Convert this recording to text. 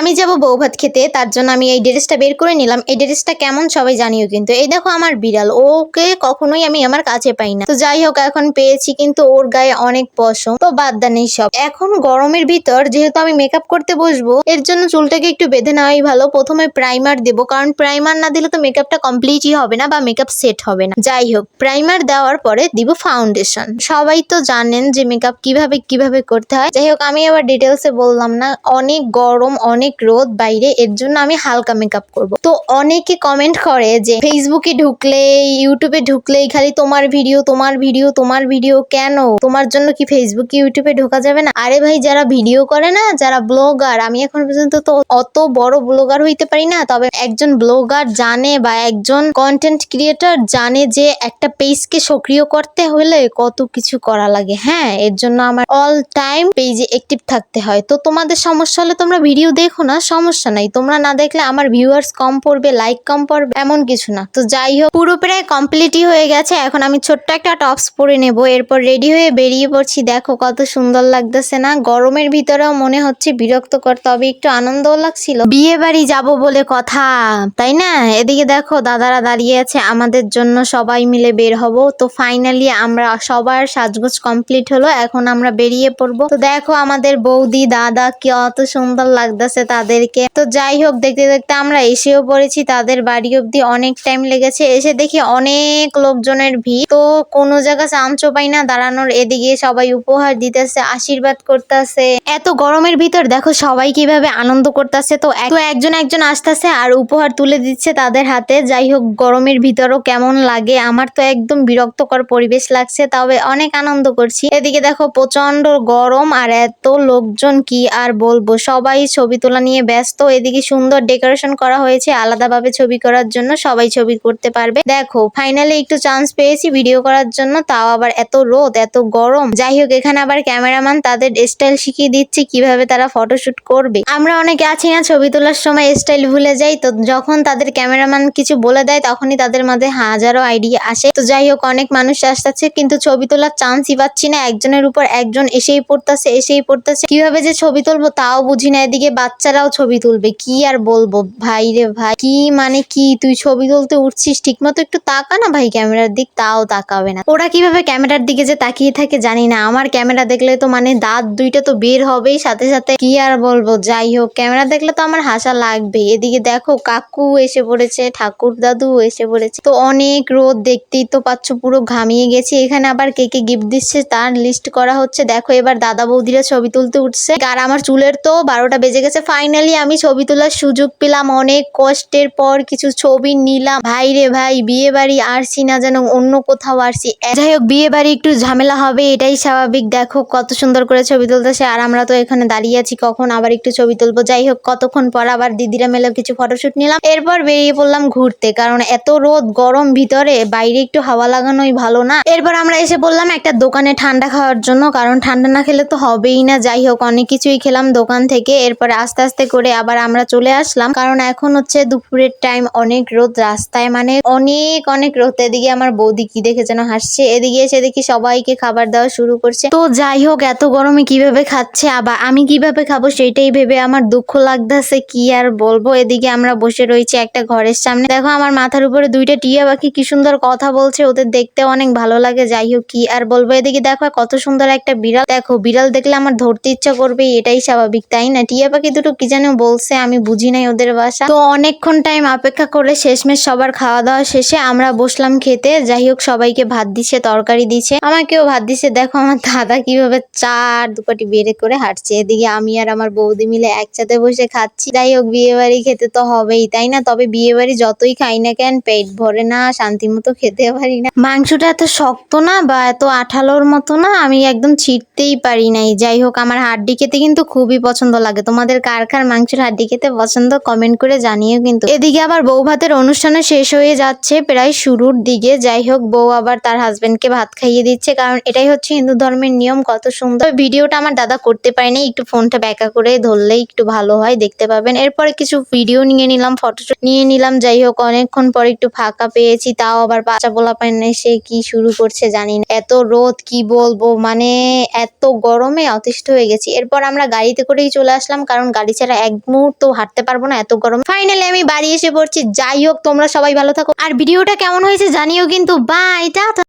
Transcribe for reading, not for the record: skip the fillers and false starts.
আমি যাব বউ ভাত খেতে, তার জন্য আমি এই ড্রেসটা বের করে নিলাম। এই ড্রেসটা কেমন সবাই জানিও কিন্তু। এই দেখো আমার বিড়াল, ওকে কখনোই আমি আমার কাছে পাই না। তো যাই হোক এখন পেয়েছি, কিন্তু ওর গায়ে অনেক পশম, তো বাদ দেন সব। এখন গরমের ভিতর যেহেতু আমি মেকআপ করতে বসবো, এর জন্য চুলটাকে একটু বেঁধে নেওয়াই ভালো। প্রথমে প্রাইমার দেবো, কারণ প্রাইমার না দিলে তো মেকআপটা কমপ্লিটই হবে না বা মেকআপ সেট হবে না। যাই হোক, প্রাইমার দেওয়ার পরে দিব ফাউন্ডেশন। সবাই তো জানেন যে মেকআপ কিভাবে করতে হয়। যাই হোক, আমি আবার ডিটেলসে বললাম না, অনেক গরম অনেক রোদ বাইরে, এর জন্য আমি হালকা মেকআপ করব। তো অনেকে কমেন্ট করে যে ফেসবুকে ঢুকলে ইউটিউবে ঢুকলেই খালি তোমার ভিডিও তোমার ভিডিও তোমার ভিডিও, কেন তোমার জন্য কি ফেসবুকে ইউটিউবে ঢোকা যাবে না? আরে ভাই, যারা ভিডিও করে না, যারা ব্লগার, আমি এখন পর্যন্ত তো অত বড় ব্লগার হইতে পারি না, তবে একজন ব্লগার জানে বা একজন কন্টেন্ট ক্রিয়েটর জানে যে একটা পেজকে সক্রিয় করতে হলে কত কিছু করা লাগে। হ্যাঁ, এর জন্য আমার অল টাইম পেজে অ্যাক্টিভ থাকতে হয়। তো তোমাদের সমস্যা হলে তোমরা ভিডিও দেখো না, সমস্যা নাই। তোমরা না দেখলে আমার ভিউয়ার্স কম পড়বে, লাইক কম পড়বে, এমন কিছু না। তো যাই হোক, পুরো প্রায় কমপ্লিটই হয়ে গেছে। এখন আমি ছোট্ট একটা টপস পরে নেব, এরপর রেডি হয়ে বেরিয়ে পড়ছি। দেখো কত সুন্দর লাগতেছে না? গরমের ভিতরেও মনে হচ্ছে বিরক্তকর, তবে একটু আনন্দও লাগছিল। বিয়ে বাড়ি যাবো বলে কথা, তাই না? এদিকে দেখো দাদারা দাঁড়িয়ে আছে আমাদের জন্য, সবাই মিলে বের হব। তো ফাইনালি আমরা সবার সাজগোজ কমপ্লিট হলো, এখন আমরা বেরিয়ে পড়বো। তো দেখো আমাদের বৌদি দাদা কত সুন্দর লাগতেছে তাদেরকে। তো যাই হোক, দেখতে দেখতে আমরা এসেও পড়েছি তাদের বাড়ি অব্দি। অনেক টাইম লেগেছে, এসে দেখি অনেক লোকজনের ভিড়, তো কোনো জায়গা চান্সও পাই না দাঁড়ানোর। এদিকে সবাই উপহার দিতেছে, আশীর্বাদ করতেছে। এত গরমের ভিতর দেখো সবাই কিভাবে আনন্দ করতেছে। তো একজন আসতেছে আর উপহার তুলে দিচ্ছে তাদের হাতে। যাই হোক, গরমের ভিতরও কেমন লাগে, আমার তো একদম বিরক্তকর পরিবেশ লাগছে, তবে অনেক আনন্দ করছি। এদিকে দেখো প্রচন্ড গরম আর এত লোকজন, কি আর বলবো, সবাই ছবি তোলা নিয়ে ব্যস্ত। এদিকে সুন্দর ডেকোরেশন করা হয়েছে আলাদাভাবে ছবি করার জন্য, সবাই ছবি করতে পারবে। দেখো ফাইনালি একটু চান্স পেয়েছি ভিডিও করার জন্য, তাও আবার এত রোদ এত গরম। যাই হোক, এখানে আবার ক্যামেরাম্যান তাদের স্টাইল শিখিয়ে দিচ্ছে কিভাবে তারা ফটোশুট করবে। আমরা অনেকে আছি না, ছবি তোলার সময় স্টাইল ভুলে যাই, তো যখন তাদের ক্যামেরাম্যান কিছু বলে দেয় তখনই তাদের মধ্যে হাজারো আইডিয়া আসে। তো যাই হোক, অনেক মানুষ আসতেছে কিন্তু ছবি তোলার চান্সই পাচ্ছি না। একজনের উপর একজন এসেই পড়তেছে, কিভাবে যে ছবি তুলবো তাও বুঝি না। এদিকে বাচ্চারাও ছবি তুলবে, কি আর বলবো ভাই রে ভাই, কি মানে কি, তুই ছবি তুলতে উঠছিস, ঠিক মতো একটু তাকা না ভাই ক্যামেরার দিক, তাও তাকাবে না। ওরা কিভাবে ক্যামেরার দিকে যে তাকিয়ে থাকে জানি না, আমার ক্যামেরা দেখলে তো মানে দাঁত দুইটা তো বের হবেই সাথে সাথে, কি আর বলবো। যাই হোক, ক্যামেরা দেখলে তো আমার হাসা লাগবে। এদিকে দেখো কাকু এসে পড়েছে, ঠাকুর দাদু এসে পড়েছে। তো অনেক রোদ, দেখতেই তো পাচ্ছ, পুরো ঘামিয়ে গেছি। এখানে আবার কে কে গিফট দিচ্ছে তার লিস্ট করা হচ্ছে। দেখো এবার দাদা বৌদিরা ছবি তুলতে উঠছে, আর আমার চুলের তো 12টা বেজে গেছে। ফাইনালি আমি ছবি তোলার সুযোগ পেলাম, অনেক কষ্টের পর কিছু ছবি নিলাম। ভাই রে ভাই, বিয়ে বাড়ি আসছি না যেন অন্য কোথাও আসছি। যাই হোক, বিয়ে বাড়ি একটু ঝামেলা হবে, এটাই স্বাভাবিক। দেখো কত সুন্দর করে ছবি তুলতেছে, আর আমরা তো এখানে দাঁড়িয়ে আছি কখন আবার একটু ছবি তুলবো। যাই হোক, কতক্ষণ পর আবার দিদিরা মেলে কিছু ফটোশুট নিলাম, এরপর বেরিয়ে পড়লাম ঘুরতে, কারণ এত রোদ গরম ভিতরে বাইরে একটু হাওয়া লাগানোই ভালো না। এরপর আমরা এসে বললাম একটা দোকানে ঠান্ডা খাওয়ার জন্য, কারণ ঠান্ডা না খেলে তো হবেই না। যাই হোক, অনেক কিছুই খেলাম দোকান থেকে। এরপরে আস্তে আস্তে করে আবার আমরা চলে আসলাম, কারণ এখন হচ্ছে দুপুরের টাইম, অনেক রোদ রাস্তায়, মানে অনেক রোদ। এদিকে আমার বৌদি কি দেখে যেন হাসছে, এদিকে এসে দেখি সবাইকে খাবার দেওয়া শুরু করছে। তো যাই হোক, এত গরমে কিভাবে খাচ্ছে আবার আমি কিভাবে খাবো সেটাই ভেবে আমার দুঃখ লাগতেছে, কি আর বলবো। এদিকে আমরা বসে রয়েছি একটা ঘরের সামনে, দেখো আমার মাথার উপরে দুইটা টিয়া পাখি কি সুন্দর কথা বলছে, ওদের দেখতে অনেক ভালো লাগে। যাই হোক, কি আর বলবো। এদিকে দেখো কত সুন্দর একটা বিড়াল, দেখো বিড়াল দেখলে আমার ধরতে ইচ্ছা করবে, এটাই স্বাভাবিক তাই না? টিয়া পাখি দুটো কি যেন বলছে, আমি বুঝি নাই ওদের ভাষা। তো অনেকক্ষণ টাইম অপেক্ষা করে শেষমেশ সবার খাওয়া দাওয়া শেষে আমরা বসলাম খেতে। যাই হোক, সবাইকে ভাত দিচ্ছে, তরকারি দিচ্ছে, আমাকেও ভাত দিচ্ছে। দেখো আমার দাদা কিভাবে চার দুপাটি বেড়ে করে হাঁটছে, এদিকে আমি আর আমার বৌদি মিলে একসাথে বসে খাচ্ছি। যাই হোক, বিয়ে বাড়ি খেতে তো হবেই তাই না? তবে বিয়ে বাড়ি যতই খাই না কেন পেট ভরে না, শান্তি মতো খেতে পারি না। মাংসটা এত শক্ত না বা এত আঠালোর মতো না, আমি একদম ছিঁড়তেই পারি নাই। যাই হোক, আমার হাড্ডি খেতে কিন্তু খুবই পছন্দ লাগে। তোমাদের কার কার মাংসের হাড্ডি খেতে পছন্দ কমেন্ট করে জানিও কিন্তু। এদিকে আবার বউ ভাতের অনুষ্ঠানে শেষ হয়ে যাচ্ছে, প্রায় শুরুর দিকে। যাই হোক, বউ আবার তার হাজবেন্ডকে ভাত খাইয়ে দিচ্ছে, কারণ এটাই হচ্ছে হিন্দু ধর্মের নিয়ম। কত সুন্দর ভিডিওটা আমার দাদা করতে পারেনি, একটু ফোনটা ব্যাকা করে ধরলেই একটু ভালো হয়, দেখতে পাবেন। এরপরে কিছু ভিডিও নিয়ে নিলাম, ফটোশুট নিয়ে নিলাম। যাই হোক, অনেকক্ষণ পর একটু ফাঁকা পেয়েছি, তাও আবার বাচ্চা পোলা পায় না, সে কি শুরু করছে জানি না। এত রোদ কি বলবো, মানে এত গরমে অতিষ্ঠ হয়ে গেছি। এরপর আমরা গাড়িতে করেই চলে আসলাম, কারণ গাড়ি গাড়ি ছাড়া এক মুহূর্ত হাঁটতে পারবো না, এত গরম। ফাইনালি আমি বাড়ি এসে পড়ছি। যাই হোক, তোমরা সবাই ভালো থাকো, আর ভিডিওটা কেমন হয়েছে জানিও কিন্তু। Bye, tata.